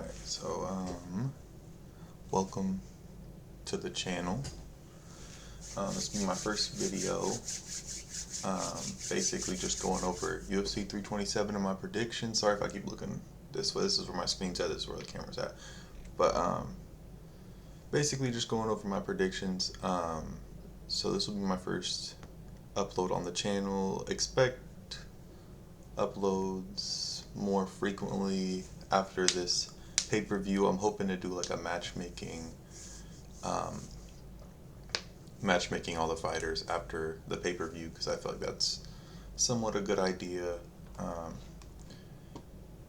Alright, so welcome to the channel. This will be my first video. Basically just going over UFC 327 and my predictions. Sorry if I keep looking this way. This is where my screen's at. This is where the camera's at. But basically just going over my predictions. So this will be my first upload on the channel. Expect uploads more frequently after this pay-per-view. I'm hoping to do like a matchmaking all the fighters after the pay-per-view, because I feel like that's somewhat a good idea.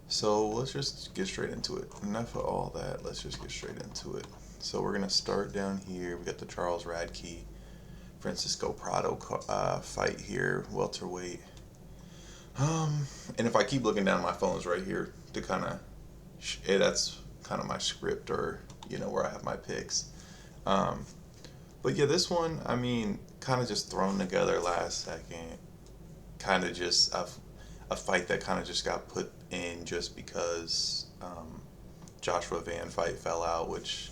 So let's just get straight into it. Enough of all that, let's just get straight into it. So we're gonna start down here. We got the Charles Radke Francisco Prado fight here, welterweight. And if I keep looking down, my phone's right here to kind of that's kind of my script, or where I have my picks. But yeah, this one, I mean, kind of just thrown together last second. Kind of just a fight that kind of just got put in just because Joshua Van fight fell out, which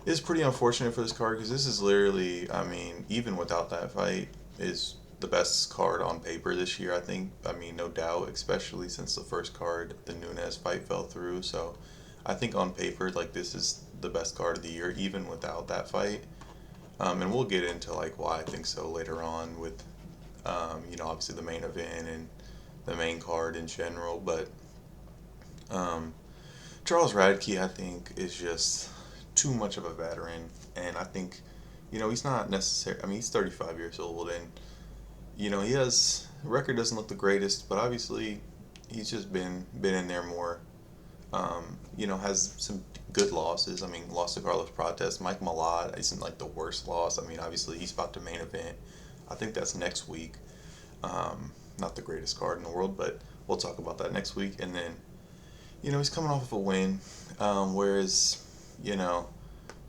is pretty unfortunate for this card, because this is literally, I mean, even without that fight, is the best card on paper this year, I think. I mean, no doubt, especially since the first card, the Nunes fight, fell through. So I think on paper, like, this is the best card of the year, even without that fight. And we'll get into like why I think so later on with obviously the main event and the main card in general. But Charles Radke, I think, is just too much of a veteran, and I think he's not necessarily, I mean, he's 35 years old, and he has, record doesn't look the greatest, but obviously he's just been in there more. Has some good losses. I mean, lost to Carlos Prates. Mike Malott isn't like the worst loss. I mean, obviously he's about to main event. I think that's next week. Not the greatest card in the world, but we'll talk about that next week. And then, he's coming off of a win, whereas,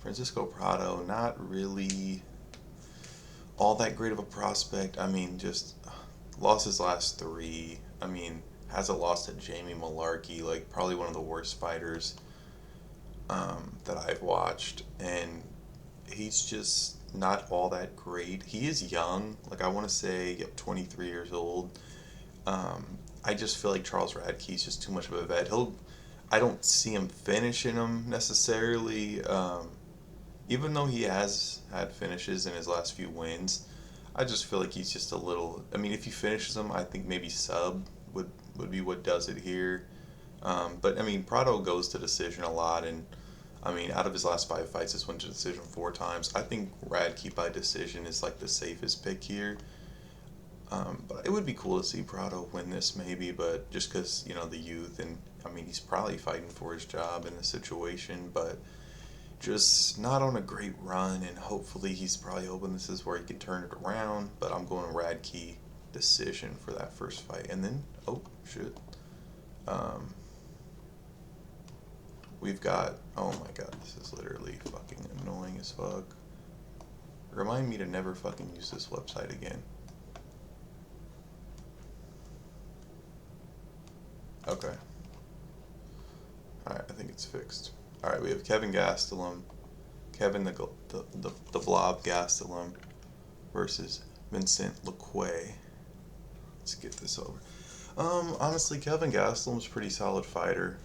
Francisco Prado, not really all that great of a prospect. I mean, just lost his last three. I mean, has a loss to Jamie Malarkey, like probably one of the worst fighters that I've watched, and he's just not all that great. He is young, like I want to say 23 years old. I just feel like Charles Radke's just too much of a vet. I don't see him finishing him necessarily, even though he has had finishes in his last few wins. I just feel like he's just a little, I mean, if he finishes him, I think maybe sub would be what does it here. But I mean, Prado goes to decision a lot, and I mean, out of his last 5 fights, this went to decision 4 times. I think Radke by decision is like the safest pick here. But it would be cool to see Prado win this maybe, but just because, the youth, and I mean, he's probably fighting for his job in the situation, but just not on a great run, and hopefully he's probably hoping this is where he can turn it around. But I'm going Radke decision for that first fight. And then, oh shit, we've got, oh my god, this is literally fucking annoying as fuck. Remind me to never fucking use this website again. Okay. Alright, I think it's fixed. Alright, we have Kevin Gastelum, Kevin the Blob Gastelum versus Vincent Lequay. Let's get this over. Honestly, Kevin Gastelum's a pretty solid fighter.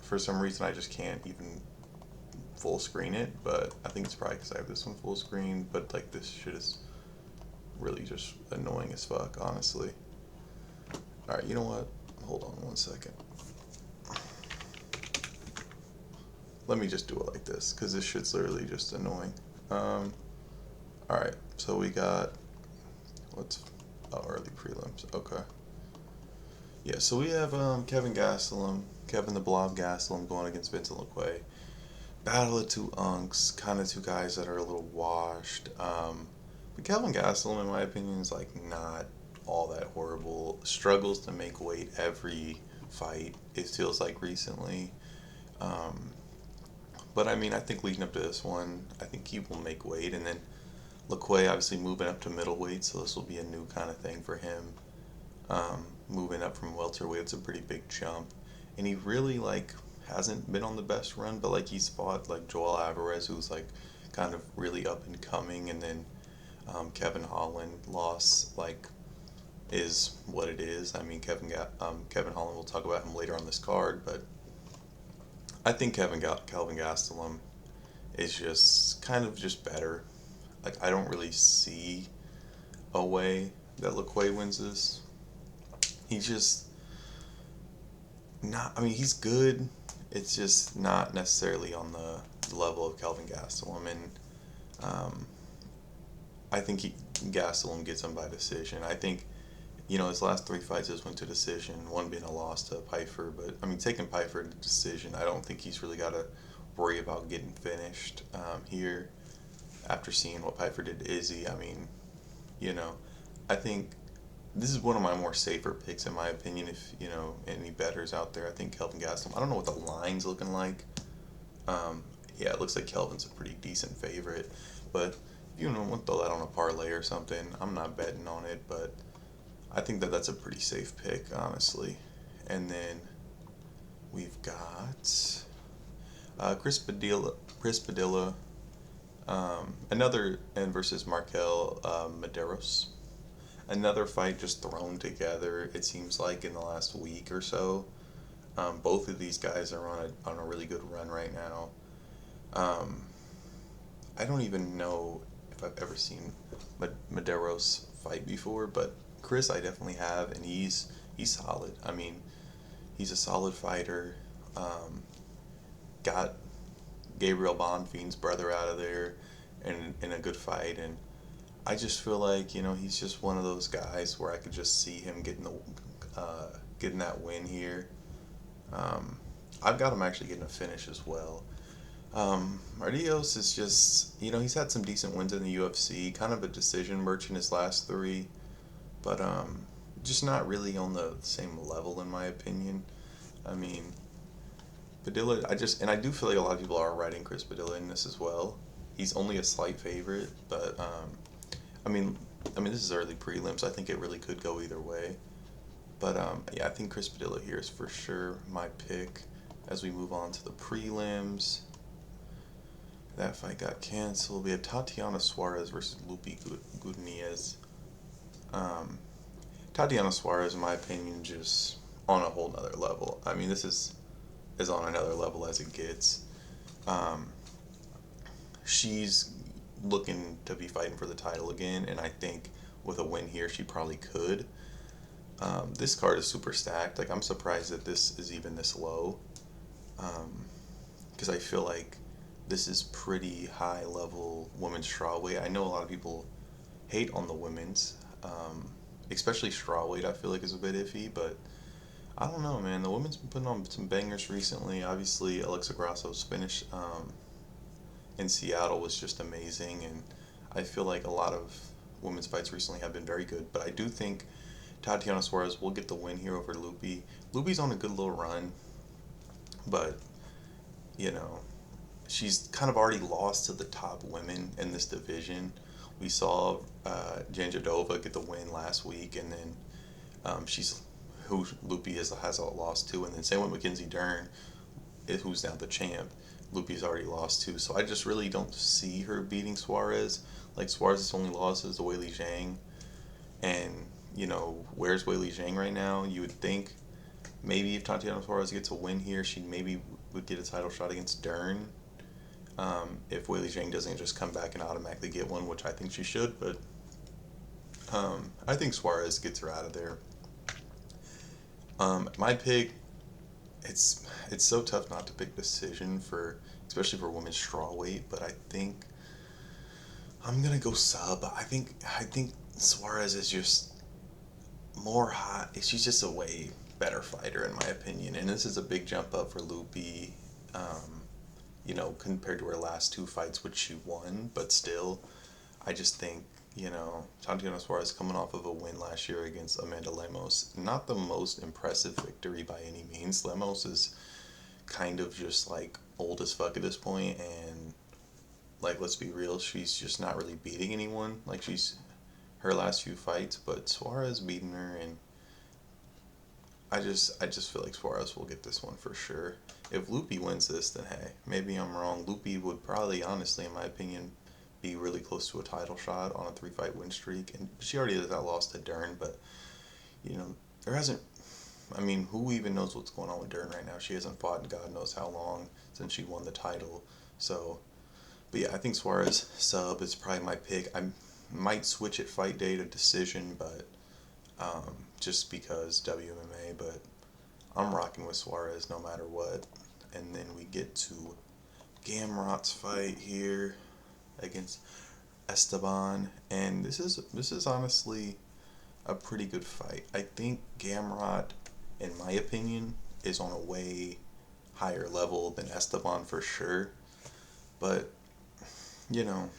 For some reason, I just can't even full screen it, but I think it's probably because I have this one full screen, but like this shit is really just annoying as fuck, honestly. Alright, you know what? Hold on one second. Let me just do it like this, because this shit's literally just annoying. Alright, so we got, early prelims, okay. Yeah, so we have Kevin Gastelum, Kevin the Blob Gastelum going against Vincent Lequay. Battle of two unks, kind of two guys that are a little washed. But Kevin Gastelum, in my opinion, is like not all that horrible. Struggles to make weight every fight, it feels like recently. But I mean, I think leading up to this one, I think he will make weight. And then Lequay obviously moving up to middleweight, so this will be a new kind of thing for him. Moving up from welterweight, it's a pretty big jump. And he really hasn't been on the best run, but like he's fought like Joel Alvarez, who's like kind of really up and coming, and then Kevin Holland loss like is what it is. I mean, Kevin Holland, we'll talk about him later on this card, but I think Kelvin Gastelum is just kind of just better. Like I don't really see a way that LaQuay wins this. He's just not. I mean, he's good. It's just not necessarily on the level of Kelvin Gastelum, and um, I think Gastelum gets him by decision. I think his last three fights just went to decision, one being a loss to Pyfer. But I mean, taking Pyfer to decision, I don't think he's really got to worry about getting finished here after seeing what Pyfer did to Izzy. I mean, you know, I think this is one of my more safer picks in my opinion. If any bettors out there, I think Kelvin Gastelum. I don't know what the line's looking like. Yeah, it looks like Kelvin's a pretty decent favorite, but want to throw that on a parlay or something. I'm not betting on it, but I think that that's a pretty safe pick, honestly. And then we've got Chris Padilla, another, and versus Markel Medeiros. Another fight just thrown together. It seems like in the last week or so. Both of these guys are on a really good run right now. I don't even know if I've ever seen Medeiros fight before, but Chris I definitely have, and he's solid. I mean, he's a solid fighter. Got Gabriel Bonfim's brother out of there in a good fight, and I just feel like he's just one of those guys where I could just see him getting that win here. I've got him actually getting a finish as well. Mardios is just he's had some decent wins in the UFC, kind of a decision merchant his last three, but just not really on the same level in my opinion. I mean, Padilla, I do feel like a lot of people are writing Chris Padilla in this as well. He's only a slight favorite, but I mean this is early prelims. I think it really could go either way. But yeah, I think Chris Padilla here is for sure my pick as we move on to the prelims. That fight got canceled. We have Tatiana Suarez versus Lupi Gudinez. Tatiana Suarez, in my opinion, just on a whole nother level. I mean, this is on another level as it gets. She's looking to be fighting for the title again, and I think with a win here, she probably could. This card is super stacked. Like, I'm surprised that this is even this low, because I feel like this is pretty high level women's strawweight. I know a lot of people hate on the women's, especially strawweight. I feel like is a bit iffy, but I don't know, man. The women's been putting on some bangers recently. Obviously, Alexa Grasso's finish in Seattle was just amazing, and I feel like a lot of women's fights recently have been very good. But I do think Tatiana Suarez will get the win here over Lupi. Lupi's on a good little run, but she's kind of already lost to the top women in this division. We saw Janjadova get the win last week, and then she's who Lupi has lost to, and then same with Mackenzie Dern, who's now the champ. Lupi's already lost to, so I just really don't see her beating Suarez. Like, Suarez's only loss is to Weili Zhang, and where's Weili Zhang right now? You would think maybe if Tatiana Suarez gets a win here, she maybe would get a title shot against Dern. If Weili Zhang doesn't just come back and automatically get one, which I think she should, but I think Suarez gets her out of there. My pick, it's so tough not to pick decision especially for women's strawweight, but I think I'm gonna go sub. I think Suarez is just more hot. She's just a way better fighter in my opinion, and this is a big jump up for Lupi. Compared to her last two fights, which she won, but still, I just think, Tatiana Suarez coming off of a win last year against Amanda Lemos, not the most impressive victory by any means. Lemos is kind of just, like, old as fuck at this point, and, like, let's be real, she's just not really beating anyone. Like, she's her last few fights, but Suarez beating her, and I just feel like Suarez will get this one for sure. If Lupi wins this, then hey, maybe I'm wrong. Lupi would probably, honestly, in my opinion, be really close to a title shot on a 3-fight win streak. And she already has that loss to Dern, but you know, there hasn't. I mean, who even knows what's going on with Dern right now? She hasn't fought in God knows how long since she won the title. So, but yeah, I think Suarez sub is probably my pick. I might switch it fight day to decision, but just because WMMA, but I'm rocking with Suarez no matter what. And then we get to Gamrot's fight here against Esteban, and this is honestly a pretty good fight. I think Gamrot, in my opinion, is on a way higher level than Esteban for sure. But you know,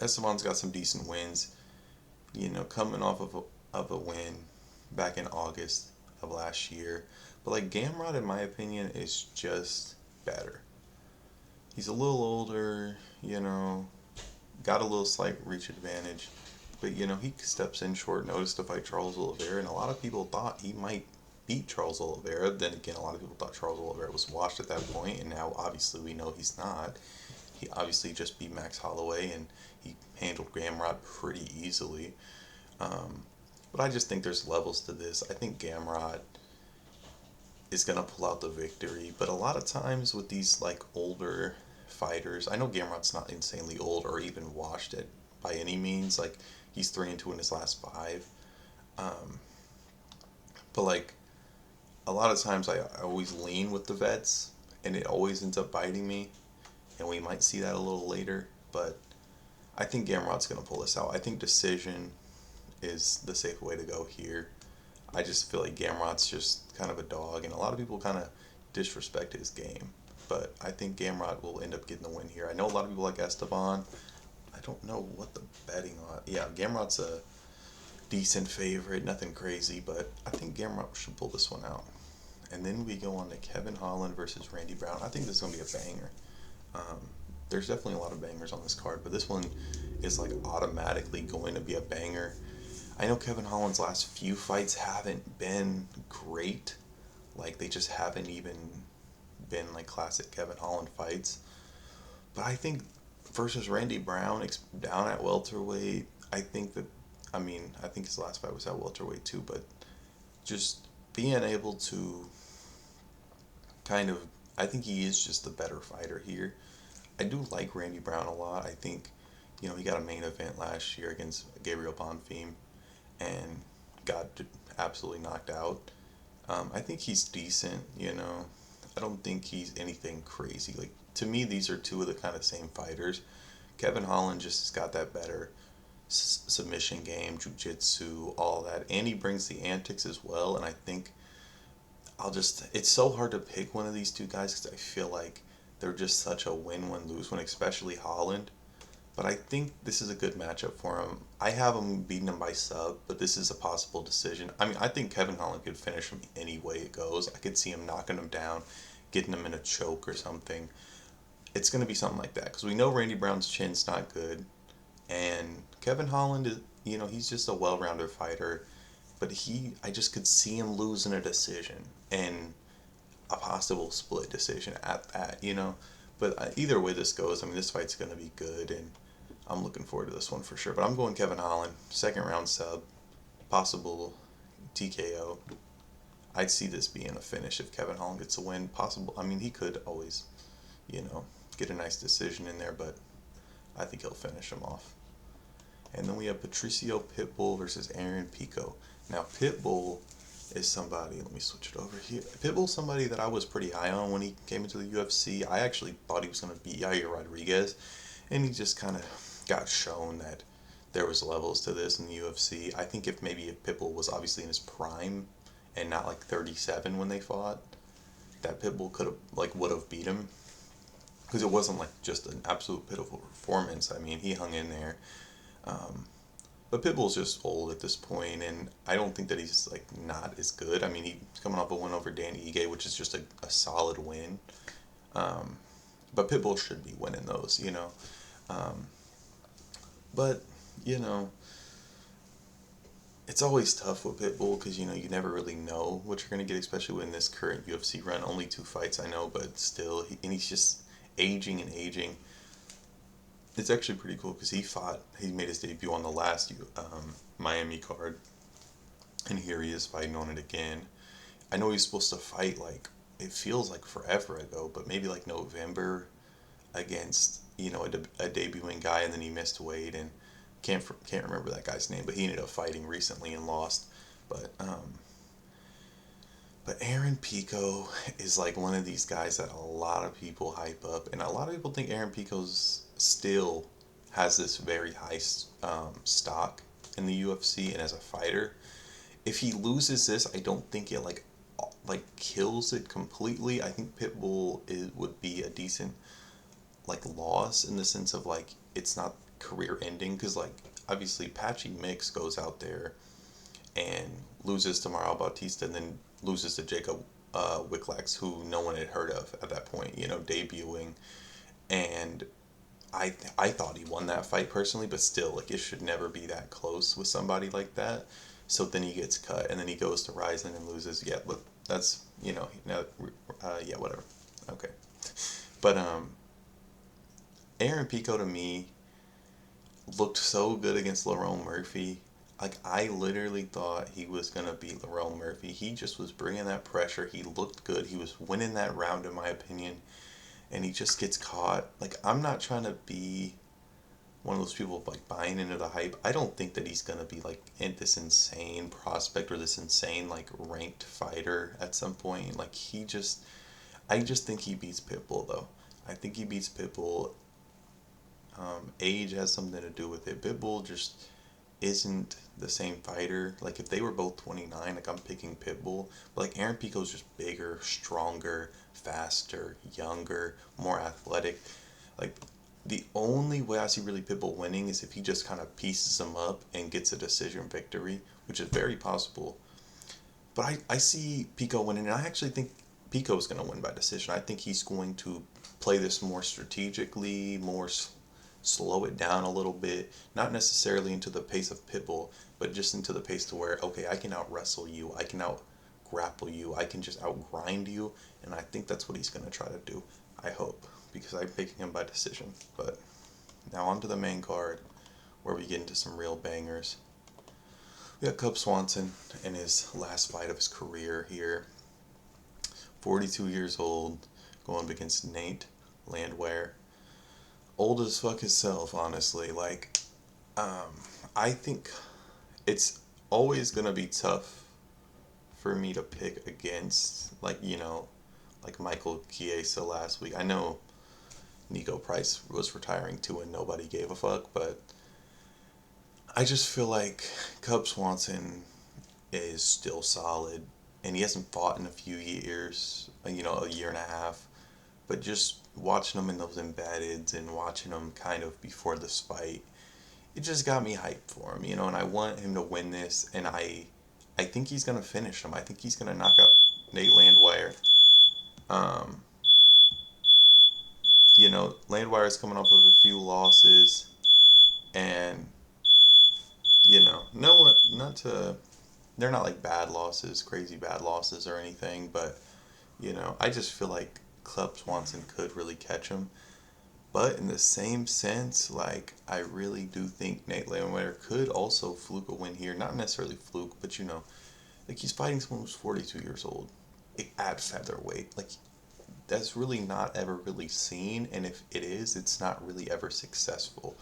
Esteban's got some decent wins. You know, coming off of a win back in August of last year. But like Gamrot, in my opinion, is just better. He's a little older, you know, got a little slight reach advantage, but you know he steps in short notice to fight Charles Oliveira, and a lot of people thought he might beat Charles Oliveira. Then again, a lot of people thought Charles Oliveira was washed at that point, and now obviously we know he's not. He obviously just beat Max Holloway, and he handled Gamrot pretty easily. Um, but I just think there's levels to this. I think Gamrot is gonna pull out the victory, but a lot of times with these like older fighters, I know Gamrot's not insanely old or even washed it by any means. Like he's 3-2 in his last five, um, but like a lot of times I always lean with the vets, and it always ends up biting me, and we might see that a little later. But I think Gamrot's gonna pull this out. I think decision is the safe way to go here. I just feel like Gamrot's just kind of a dog, and a lot of people kind of disrespect his game. But I think Gamrot will end up getting the win here. I know a lot of people like Esteban. I don't know what the betting on. Yeah, Gamrot's a decent favorite, nothing crazy, but I think Gamrot should pull this one out. And then we go on to Kevin Holland versus Randy Brown. I think this is going to be a banger. Um, there's definitely a lot of bangers on this card, but this one is like automatically going to be a banger. I know Kevin Holland's last few fights haven't been great. Like, they just haven't even been like classic Kevin Holland fights. But I think versus Randy Brown down at welterweight, I think that, I mean, I think his last fight was at welterweight too, but just being able to kind of, I think he is just the better fighter here. I do like Randy Brown a lot. I think, you know, he got a main event last year against Gabriel Bonfim and got absolutely knocked out. I think he's decent, you know. I don't think he's anything crazy. Like, to me, these are two of the kind of same fighters. Kevin Holland just has got that better submission game, jiu-jitsu, all that. And he brings the antics as well. And I think it's so hard to pick one of these two guys because I feel like they're just such a win-win-lose-win, especially Holland. But I think this is a good matchup for him. I have him beating him by sub, but this is a possible decision. I mean, I think Kevin Holland could finish him any way it goes. I could see him knocking him down, getting him in a choke or something. It's going to be something like that because we know Randy Brown's chin's not good. And Kevin Holland is, you know, he's just a well-rounded fighter. But I just could see him losing a decision and a possible split decision at that, you know. But either way this goes, I mean, this fight's going to be good, and I'm looking forward to this one for sure. But I'm going Kevin Holland, second round sub, possible TKO. I'd see this being a finish if Kevin Holland gets a win. Possible. I mean, he could always, you know, get a nice decision in there, but I think he'll finish him off. And then we have Patricio Pitbull versus Aaron Pico. Now, Pitbull is somebody, let me switch it over here. Pitbull's somebody that I was pretty high on when he came into the UFC. I actually thought he was going to beat Yair Rodriguez, and he just kind of got shown that there was levels to this in the UFC. I think if Pitbull was obviously in his prime and not like 37 when they fought, that Pitbull would have beat him, because it wasn't like just an absolute pitiful performance. I mean, he hung in there. But Pitbull's just old at this point, and I don't think that he's like not as good. I mean, he's coming off a win over Dan Ige, which is just a solid win. But Pitbull should be winning those, you know. But, you know, it's always tough with Pitbull because you never really know what you're gonna get, especially in this current UFC run. Only 2 fights I know, but still, and he's just aging and aging. It's actually pretty cool because he made his debut on the last Miami card, and here he is fighting on it again. I know he's supposed to fight like it feels like forever ago, but maybe like November against a debuting guy, and then he missed weight and can't remember that guy's name, but he ended up fighting recently and lost. But but Aaron Pico is like one of these guys that a lot of people hype up, and a lot of people think Aaron Pico's still has this very high stock in the UFC and as a fighter. If he loses this, I don't think it like kills it completely. I think Pitbull would be a decent like loss in the sense of like it's not career ending because like obviously Patchy Mix goes out there and loses to Mario Bautista and then loses to Jacob Wicklax, who no one had heard of at that point, debuting. And I thought he won that fight personally, but still, like it should never be that close with somebody like that. So then he gets cut, and then he goes to Ryzen and loses. Yeah, but that's now, yeah, whatever. Okay, but Aaron Pico to me looked so good against Lerone Murphy. Like I literally thought he was gonna beat Lerone Murphy. He just was bringing that pressure. He looked good. He was winning that round in my opinion, and he just gets caught. Like I'm not trying to be one of those people like buying into the hype. I don't think that he's gonna be like this insane prospect or this insane like ranked fighter at some point. Like I just think he beats Pitbull though. I think he beats Pitbull. Age has something to do with it. Pitbull just isn't the same fighter. Like if they were both 29, like I'm picking Pitbull. But like Aaron Pico's just bigger, stronger, faster, younger, more athletic. Like the only way I see really Pitbull winning is if he just kind of pieces him up and gets a decision victory, which is very possible. But I see Pico winning, and I actually think Pico's going to win by decision. I think he's going to play this more strategically, slow it down a little bit, not necessarily into the pace of Pitbull, but just into the pace to where, okay, I can out wrestle you, I can out grapple you, I can just out grind you, and I think that's what he's going to try to do. I hope, because I'm picking him by decision. But now on to the main card, where we get into some real bangers. We got Cub Swanson in his last fight of his career here. 42 years old, going up against Nate Landwehr. Old as fuck himself, honestly. Like, I think it's always gonna be tough for me to pick against, like Michael Chiesa last week. I know Nico Price was retiring too and nobody gave a fuck, but I just feel like Cub Swanson is still solid, and he hasn't fought in a few years, a year and a half. But just watching him in those embeddeds and watching him kind of before this fight, it just got me hyped for him, and I want him to win this, and I think he's gonna finish him. I think he's gonna knock out Nate Landwehr. Um, Landwehr is coming off of a few losses, and no one, not to, they're not like bad losses, crazy bad losses or anything, but I just feel like Cub Swanson could really catch him. But in the same sense, like I really do think Nate Landwehr could also fluke a win here. Not necessarily fluke, but like he's fighting someone who's 42 years old at featherweight. Like that's really not ever really seen, and if it is, it's not really ever successful.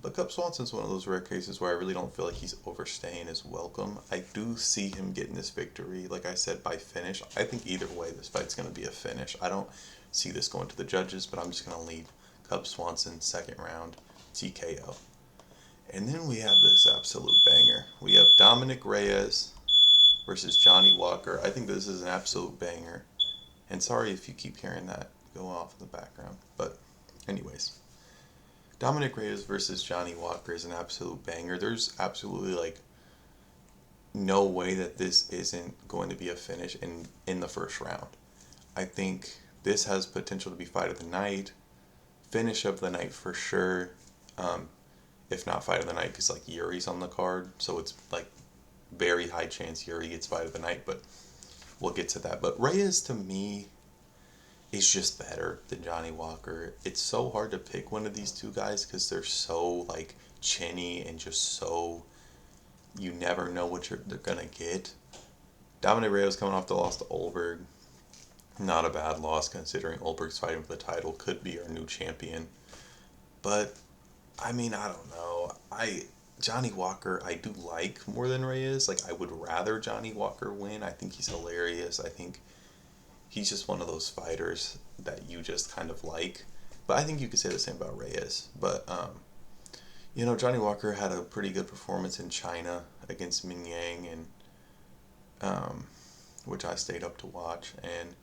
But Cub Swanson's one of those rare cases where I really don't feel like he's overstaying his welcome. I do see him getting this victory, like I said, by finish. I think either way, this fight's going to be a finish. I don't see this going to the judges, but I'm just going to lead Cub Swanson second round TKO. And then we have this absolute banger. We have Dominic Reyes versus Johnny Walker. I think this is an absolute banger. And sorry if you keep hearing that go off in the background. But anyways, Dominic Reyes versus Johnny Walker is an absolute banger. There's absolutely like no way that this isn't going to be a finish in the first round. I think this has potential to be fight of the night, finish of the night for sure. if not fight of the night, because like Yuri's on the card, so it's like very high chance Yuri gets fight of the night. But we'll get to that. But Reyes to me is just better than Johnny Walker. It's so hard to pick one of these two guys because they're so like chinny and just so you never know what they're gonna get. Dominic Reyes coming off the loss to Olberg. Not a bad loss considering Olberg's fighting for the title, could be our new champion. But I mean, I don't know. Johnny Walker I do like more than Reyes. Like I would rather Johnny Walker win. I think he's hilarious. I think he's just one of those fighters that you just kind of like. But I think you could say the same about Reyes. But Johnny Walker had a pretty good performance in China against Ming Yang, and which I stayed up to watch. And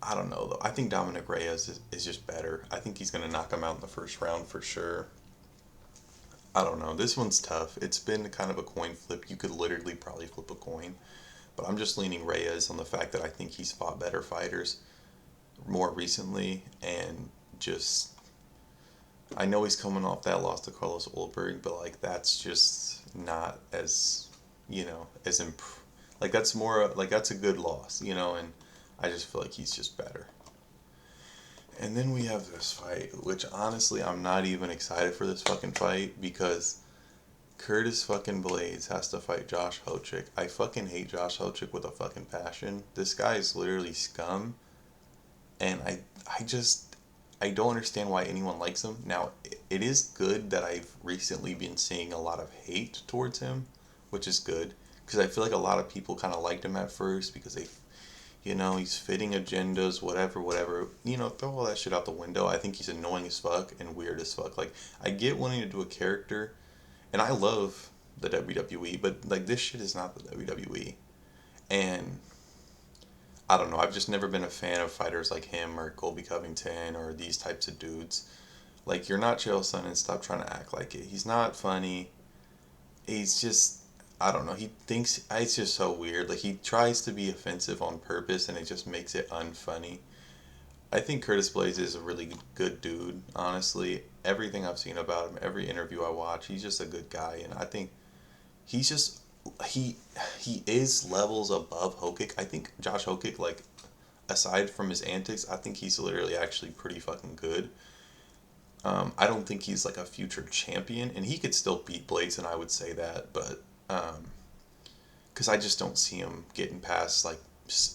I don't know though. I think Dominic Reyes is just better. I think he's gonna knock him out in the first round for sure. I don't know. This one's tough. It's been kind of a coin flip. You could literally probably flip a coin. But I'm just leaning Reyes on the fact that I think he's fought better fighters more recently, and just I know he's coming off that loss to Carlos Ulberg, but like that's just not as like that's more like that's a good loss, and I just feel like he's just better. And then we have this fight, which honestly I'm not even excited for this fucking fight because Curtis fucking Blades has to fight Josh Hochik. I fucking hate Josh Hochik with a fucking passion. This guy is literally scum, and I don't understand why anyone likes him. Now, it is good that I've recently been seeing a lot of hate towards him, which is good because I feel like a lot of people kind of liked him at first because he's fitting agendas, whatever. Throw all that shit out the window. I think he's annoying as fuck and weird as fuck. Like, I get wanting to do a character, and I love the WWE, but like this shit is not the WWE. And I don't know, I've just never been a fan of fighters like him or Colby Covington or these types of dudes. Like, you're not Chael Sonnen, stop trying to act like it. He's not funny. He's just, I don't know, he thinks, it's just so weird. Like, he tries to be offensive on purpose and it just makes it unfunny. I think Curtis Blades is a really good dude, honestly. Everything I've seen about him, every interview I watch, he's just a good guy. And I think he's just, he is levels above Hokic. I think Josh Hokic, like, aside from his antics, I think he's literally actually pretty fucking good. I don't think he's like a future champion, and he could still beat Blades, and I would say that, but because I just don't see him getting past like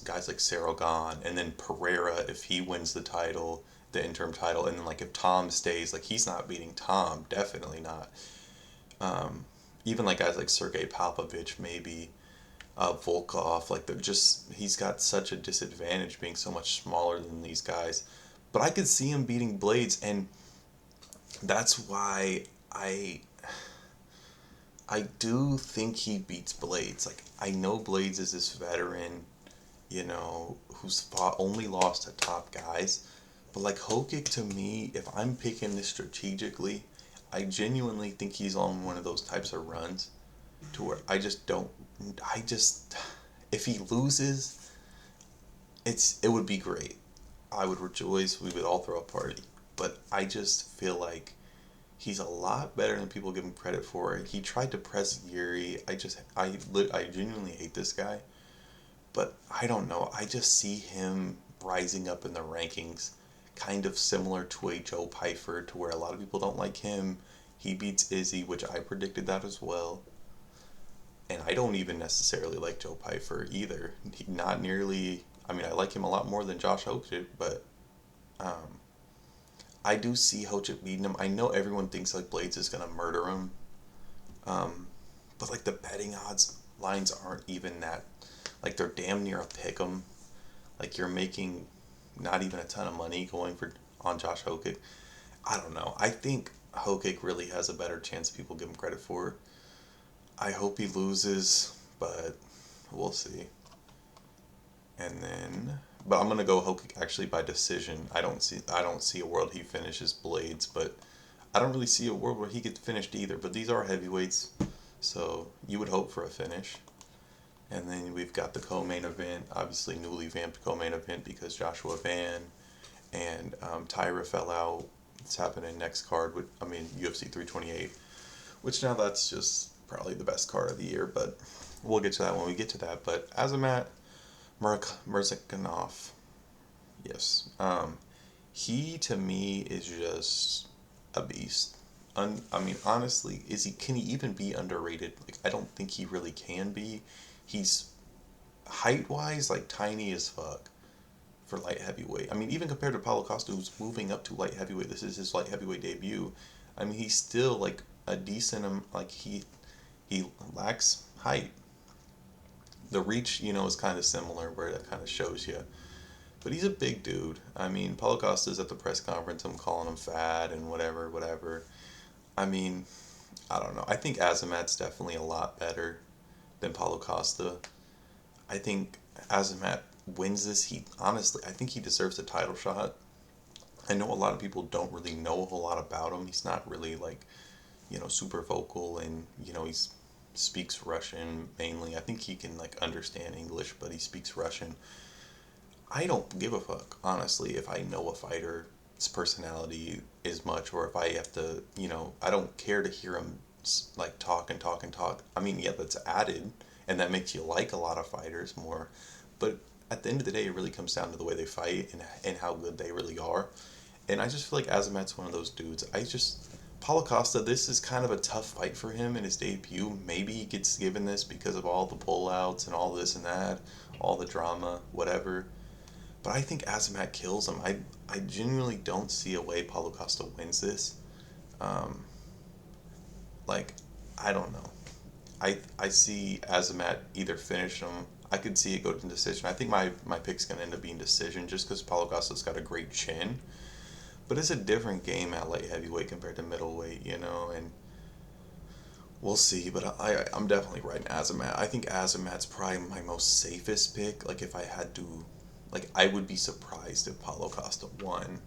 guys like Saragon, and then Pereira if he wins the title, the interim title, and then like if Tom stays, like he's not beating Tom, definitely not. Even like guys like Sergey Popovich, maybe Volkov, like he's got such a disadvantage being so much smaller than these guys. But I could see him beating Blades, and that's why I do think he beats Blades. Like, I know Blades is this veteran, who's only lost to top guys. But like Hokic, to me, if I'm picking this strategically, I genuinely think he's on one of those types of runs to where if he loses, it would be great. I would rejoice. We would all throw a party. But I just feel like he's a lot better than people give him credit for. He tried to press Yuri. I genuinely hate this guy. But I don't know. I just see him rising up in the rankings, kind of similar to a Joe Pyfer, to where a lot of people don't like him. He beats Izzy, which I predicted that as well. And I don't even necessarily like Joe Pyfer either. Not nearly. I mean, I like him a lot more than Josh Hochik, but I do see Hochik beating him. I know everyone thinks like Blades is gonna murder him, but like the betting odds lines aren't even that. Like, they're damn near a pick 'em. Like, you're making not even a ton of money going on Josh Hokic. I don't know. I think Hokic really has a better chance than people give him credit for. I hope he loses, but we'll see. And then, but I'm gonna go Hokic actually by decision. I don't see a world he finishes Blades, but I don't really see a world where he gets finished either. But these are heavyweights, so you would hope for a finish. And then we've got the co-main event, obviously newly vamped co-main event because Joshua Van and Tyra fell out. It's happening next card with, I mean, UFC 328, which now that's just probably the best card of the year, but we'll get to that when we get to that. But Azamat Murzakanov, yes, he to me is just a beast. I mean, honestly, is he? Can he even be underrated? Like, I don't think he really can be. He's height wise like tiny as fuck for light heavyweight. I mean, even compared to Paulo Costa, who's moving up to light heavyweight, this is his light heavyweight debut. I mean, he's still like a decent, like he lacks height. The reach, is kind of similar, where that kind of shows you. But he's a big dude. I mean, Paulo Costa's at the press conference. I'm calling him fat and whatever, whatever. I mean, I don't know. I think Azamat's definitely a lot better than Paulo Costa. I think Azamat wins this. He honestly, I think he deserves a title shot. I know a lot of people don't really know a whole lot about him. He's not really like, super vocal, and he speaks Russian mainly. I think he can like understand English, but he speaks Russian. I don't give a fuck, honestly, if I know a fighter's personality as much, or if I have to, I don't care to hear him like talk and talk and talk. I mean, yeah, that's added, and that makes you like a lot of fighters more. But at the end of the day, it really comes down to the way they fight and how good they really are. And I just feel like Azamat's one of those dudes. Paulo Costa, this is kind of a tough fight for him in his debut. Maybe he gets given this because of all the pullouts and all this and that, all the drama, whatever. But I think Azamat kills him. I genuinely don't see a way Paulo Costa wins this. Um, like, I don't know. I see Azamat either finish him. I could see it go to decision. I think my pick's going to end up being decision, just because Paulo Costa's got a great chin. But it's a different game at light heavyweight compared to middleweight, and we'll see. But I'm definitely riding Azamat. I think Azamat's probably my most safest pick. Like, if I had to, like, I would be surprised if Paulo Costa won.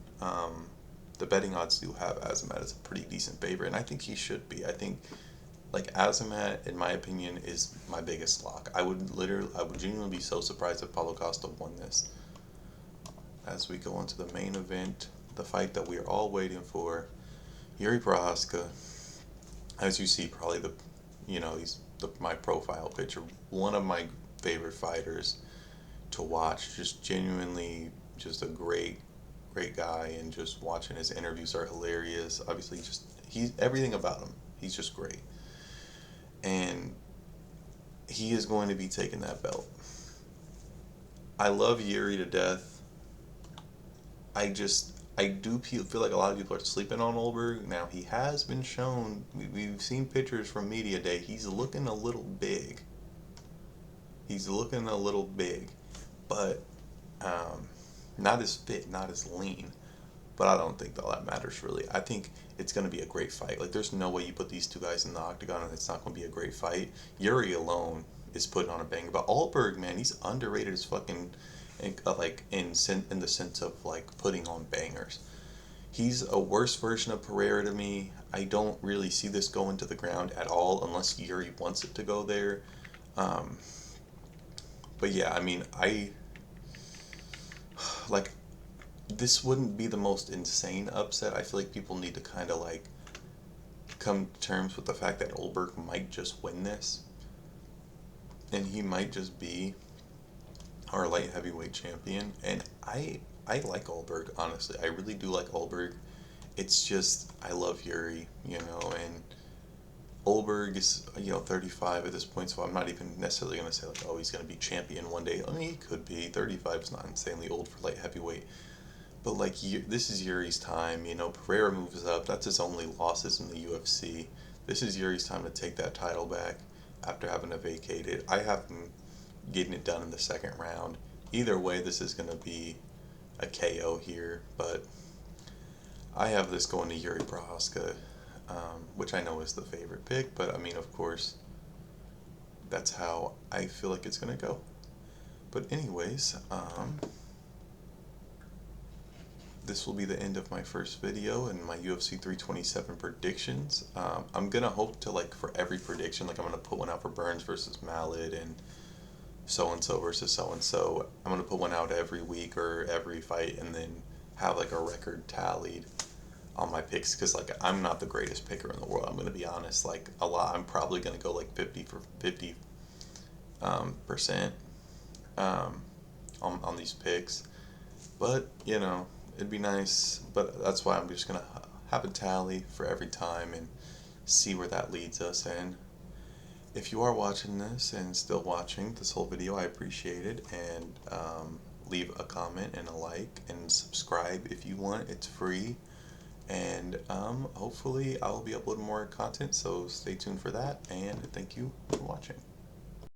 The betting odds do have Azamat as a pretty decent favorite, and I think he should be. I think, like, Azamat, in my opinion, is my biggest lock. I would genuinely be so surprised if Paulo Costa won this. As we go into the main event, the fight that we are all waiting for, Yuri Prochazka. As you see, probably my profile picture. One of my favorite fighters to watch. Just genuinely, just a great guy, and just watching his interviews are hilarious. Obviously, he's everything about him. He's just great. And he is going to be taking that belt. I love Yuri to death. I do feel like a lot of people are sleeping on Olberg. Now, he has been shown, we've seen pictures from Media Day, he's looking a little big. But not as fit, not as lean. But I don't think all that matters, really. I think it's going to be a great fight. Like, there's no way you put these two guys in the octagon and it's not going to be a great fight. Yuri alone is putting on a banger. But Alberg, man, he's underrated as fucking, like, in the sense of, like, putting on bangers. He's a worse version of Pereira to me. I don't really see this going to the ground at all unless Yuri wants it to go there. But yeah, I mean, like, this wouldn't be the most insane upset. I feel like people need to kind of, like, come to terms with the fact that Olberg might just win this. And he might just be our light heavyweight champion. And I like Olberg, honestly. I really do like Olberg. It's just, I love Yuri, and Olberg is, 35 at this point, so I'm not even necessarily going to say, like, oh, he's going to be champion one day. I mean, he could be. 35 is not insanely old for light heavyweight. But, like, this is Yuri's time. Pereira moves up. That's his only losses in the UFC. This is Yuri's time to take that title back after having to vacate it. I have him getting it done in the second round. Either way, this is going to be a KO here. But I have this going to Yuri Prochazka, which I know is the favorite pick. But, I mean, of course, that's how I feel like it's going to go. But anyways, this will be the end of my first video and my UFC 327 predictions. I'm going to hope to, like, for every prediction, like, I'm going to put one out for Burns versus Mallet and so-and-so versus so-and-so. I'm going to put one out every week or every fight and then have, like, a record tallied. on my picks, because like I'm not the greatest picker in the world. I'm gonna be honest. Like a lot, I'm probably gonna go like 50 percent on these picks. But you know, it'd be nice. But that's why I'm just gonna have a tally for every time and see where that leads us. And if you are watching this and still watching this whole video, I appreciate it. And leave a comment and a like and subscribe if you want. It's free. And hopefully I'll be uploading more content, so stay tuned for that. And thank you for watching.